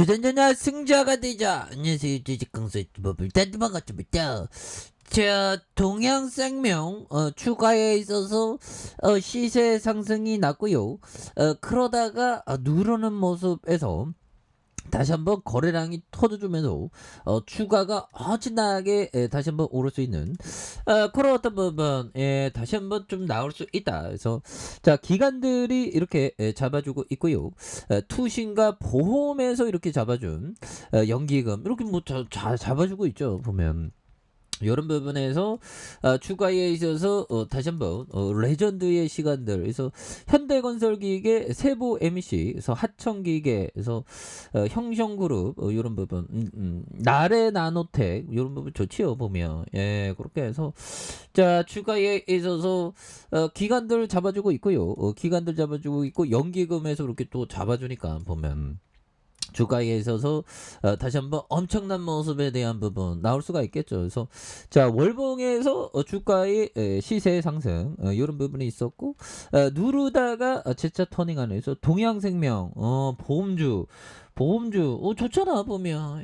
조선전야 승자가 되자. 안녕하세요. 주식강사 유튜버들 반갑습니다. 자, 동양생명 추가에 있어서 시세 상승이 났고요. 그러다가 누르는 모습에서 다시 한번 거래량이 터져주면서 추가가 어진하게 다시 한번 오를 수 있는 그런 어떤 부분 다시 한번 좀 나올 수 있다. 그래서 자, 기관들이 이렇게 잡아주고 있고요. 투신과 보험에서 이렇게 잡아준 연기금 이렇게 뭐 잘 잡아주고 있죠. 보면 이런 부분에서 추가에 있어서 다시 한번 레전드의 시간들, 그래서 현대건설기계, 세보 MEC, 그래서 하청기계에서 형성그룹 이런 부분, 나래 나노텍 이런 부분 좋지요. 보면 그렇게 해서 자, 추가에 있어서 기관들 잡아주고 있고요. 기관들 잡아주고 있고 연기금에서 이렇게 또 잡아주니까 보면. 주가에 있어서 다시 한번 엄청난 모습에 대한 부분 나올 수가 있겠죠. 그래서 자, 월봉에서 주가의 시세 상승 이런 부분이 있었고 누르다가 재차 터닝하면서 동양생명 보험주 좋잖아. 보면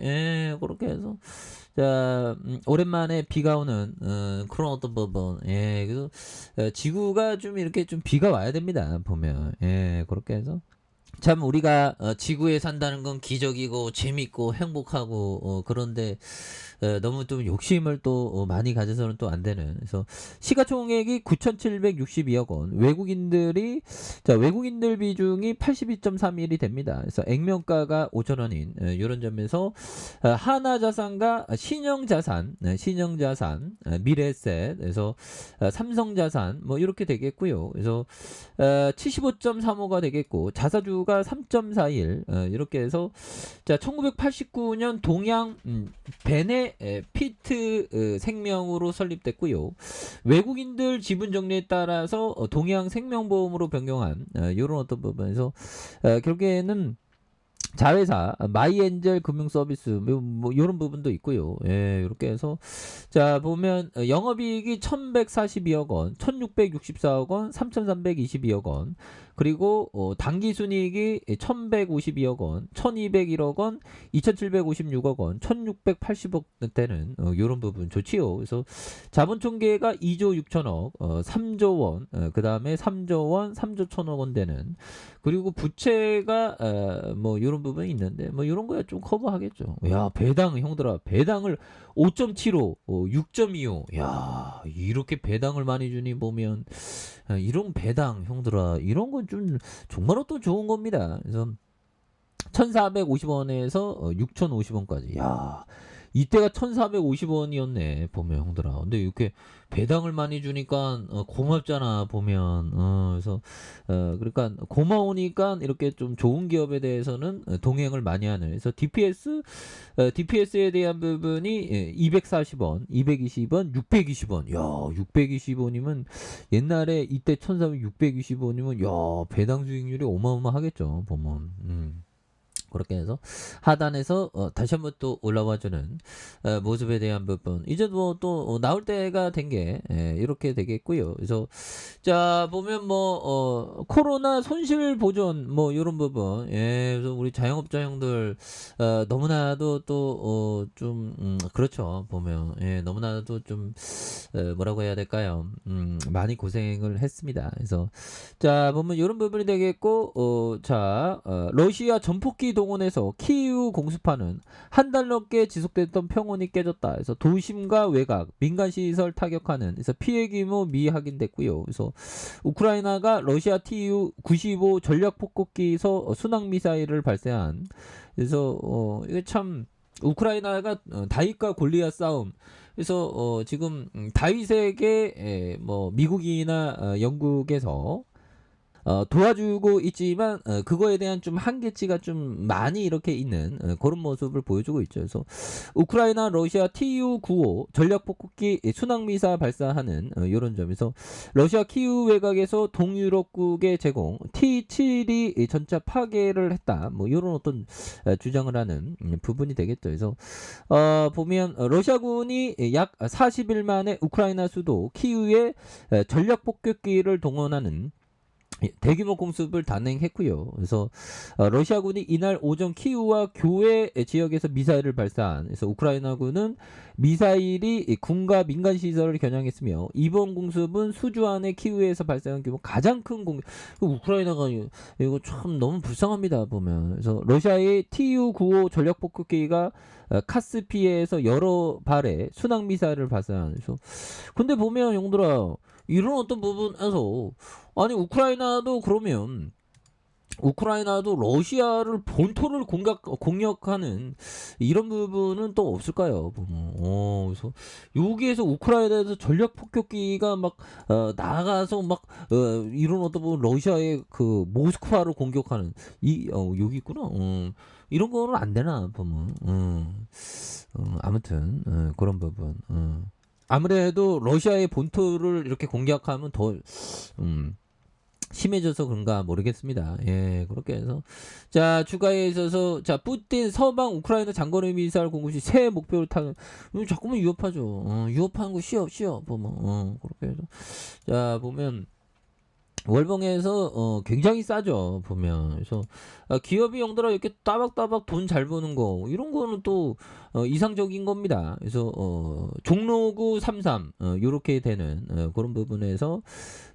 그렇게 해서 자, 오랜만에 비가 오는 그런 어떤 부분 그래서 지구가 좀 이렇게 좀 비가 와야 됩니다. 보면 그렇게 해서 참 우리가 지구에 산다는 건 기적이고 재밌고 행복하고 그런데 너무 좀 욕심을 또 많이 가져서는 또 안 되는. 그래서 시가총액이 9,762억 원. 외국인들 비중이 82.31이 됩니다. 그래서 액면가가 5천 원인 이런 점에서 하나자산과 신영자산, 미래에셋, 그래서 삼성자산 뭐 이렇게 되겠고요. 그래서 75.35가 되겠고 자사주가 3.41 이렇게 해서 자, 1989년 동양 베네피트 생명으로 설립됐고요. 외국인들 지분 정리에 따라서 동양 생명보험으로 변경한 이런 어떤 부분에서 결국에는 자회사 마이엔젤 금융서비스 뭐 이런 부분도 있고요. 이렇게 해서 자, 보면 영업이익이 1142억 원, 1664억 원, 3322억 원, 그리고 당기순이익이 1152억 원, 1201억 원, 2756억 원, 1680억 대는 이런 부분 좋지요. 그래서 자본총계가 2조 6천억, 3조 원, 그 다음에 3조 원, 3조 1천억 원 되는, 그리고 부채가 뭐 이런 부분이 있는데 뭐 이런 거야 좀 커버하겠죠. 야, 배당 형들아, 배당을 5.75, 6.25. 야, 이렇게 배당을 많이 주니 보면 이런 배당 형들아, 이런 건 좀 정말로 또 좋은 겁니다. 그래서 1,450원에서 6,050원까지. 야, 이때가 1,450원이었네. 보면 형들아. 근데 이렇게 배당을 많이 주니까 고맙잖아. 보면 그래서 그러니까 고마우니까 이렇게 좀 좋은 기업에 대해서는 동행을 많이 하는. 그래서 DPS에 대한 부분이 240원, 220원, 620원. 야, 620원이면 옛날에 이때 1,400, 620원이면 야, 배당 수익률이 어마어마하겠죠. 보면. 그렇게 해서 하단에서 다시 한번 또 올라와주는 모습에 대한 부분, 이제 뭐 또 나올 때가 된 게 이렇게 되겠고요. 그래서 자, 보면 뭐 코로나 손실 보전 뭐 이런 부분, 그래서 우리 자영업자 형들 너무나도 또 좀 그렇죠. 보면 너무나도 좀 뭐라고 해야 될까요? 많이 고생을 했습니다. 그래서 자, 보면 이런 부분이 되겠고 러시아 전폭기 동원해서 키이우 공습하는 한 달 넘게 지속됐던 평온이 깨졌다. 그래서 도심과 외곽, 민간 시설 타격하는, 그래서 피해 규모 미확인됐고요. 그래서 우크라이나가 러시아 TU-95 전략 폭격기에서 순항 미사일을 발사한, 그래서 이게 참 우크라이나가 다윗과 골리앗 싸움. 그래서 지금 다윗에게 뭐 미국이나 영국에서 도와주고 있지만 그거에 대한 좀 한계치가 좀 많이 이렇게 있는 그런 모습을 보여주고 있죠. 그래서 우크라이나 러시아 TU-95 전략폭격기 순항미사 발사하는 이런 점에서 러시아 키우 외곽에서 동유럽국에 제공 T-72 전차 파괴를 했다. 뭐 이런 어떤 주장을 하는 부분이 되겠죠. 그래서 보면 러시아군이 약 40일 만에 우크라이나 수도 키우에 전략폭격기를 동원하는 대규모 공습을 단행했고요. 그래서 러시아군이 이날 오전 키우와 교외 지역에서 미사일을 발사한. 그래서 우크라이나군은 미사일이 군과 민간 시설을 겨냥했으며 이번 공습은 수주 안의 키우에서 발생한 규모 가장 큰 공격. 우크라이나가 이거 참 너무 불쌍합니다 보면. 그래서 러시아의 Tu-95 전략폭격기가 카스피해에서 여러 발의 순항 미사일을 발사한. 그래서 근데 보면 용들아 이런 어떤 부분에서 아니 우크라이나도 그러면 우크라이나도 러시아를 본토를 공격하는 이런 부분은 또 없을까요? 보면. 그래서 여기에서 우크라이나에서 전략 폭격기가 막 나가서 막 이런 어떤 부분 러시아의 그 모스크바를 공격하는 이 여기 있구나. 이런 거는 안 되나 보면. 아무튼 그런 부분. 아무래도 러시아의 본토를 이렇게 공격하면 더 심해져서 그런가 모르겠습니다. 예, 그렇게 해서 자 추가에 있어서 자 푸틴 서방 우크라이나 장거리 미사일 공급 시 새 목표를 타는 자꾸만 위협하죠. 위협하는 거 쉬워 보면 그렇게 해서 자 보면 월봉에서 굉장히 싸죠 보면. 그래서 기업이 영더라 이렇게 따박따박 돈 잘 버는 거 이런 거는 또 이상적인 겁니다. 그래서 종로구 33 요렇게 되는 그런 부분에서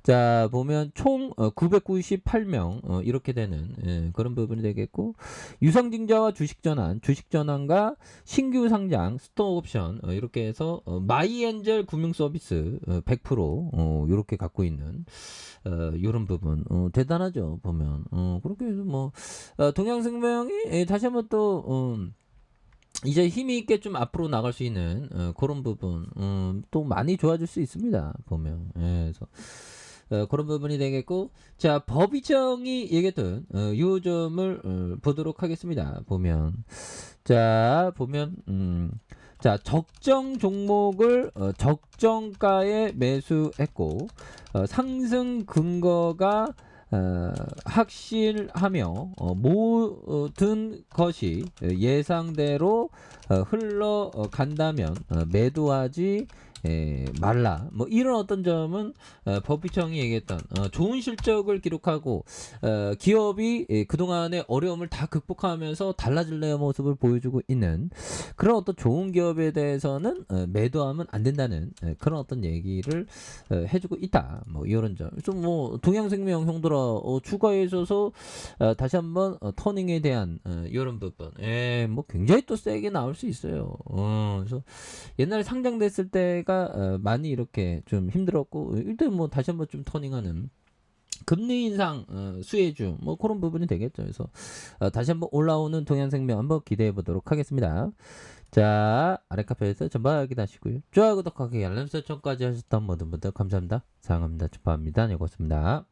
자 보면 총 998명 이렇게 되는 그런 부분이 되겠고, 유상증자와 주식전환과 신규 상장 스톡 옵션 이렇게 해서 마이엔젤 금융 서비스 100% 이렇게 갖고 있는 이런 부분 대단하죠 보면. 그렇게 해서 뭐 동양생명이 다시 한번 또 이제 힘이 있게 좀 앞으로 나갈 수 있는 그런 부분 또 많이 좋아질 수 있습니다 보면. 예, 그래서 그런 부분이 되겠고, 자 법이청이 얘기했던 요 점을 보도록 하겠습니다 보면. 자 보면 자 적정 종목을 적정가에 매수했고 상승 근거가 확실하며 모든 것이 예상대로 흘러간다면 매도하지 말라. 뭐 이런 어떤 점은 법비청이 얘기했던 좋은 실적을 기록하고 기업이 그동안의 어려움을 다 극복하면서 달라질래의 모습을 보여주고 있는 그런 어떤 좋은 기업에 대해서는 매도하면 안 된다는 그런 어떤 얘기를 해주고 있다. 뭐 이런 점. 그래서 뭐 동양생명 형들아 추가에 있어서 다시 한번 터닝에 대한 이런 부분. 뭐 굉장히 또 세게 나올 수 있어요. 그래서 옛날에 상장됐을 때가 많이 이렇게 좀 힘들었고 일단 뭐 다시 한번 좀 터닝하는 금리 인상 수혜주 뭐 그런 부분이 되겠죠. 그래서 다시 한번 올라오는 동양생명 한번 기대해 보도록 하겠습니다. 자 아래 카페에서 전방 확인하시고요. 좋아요 구독하기 알람 설정까지 하셨던 모든 분들 감사합니다. 사랑합니다. 축하합니다. 네 고맙습니다.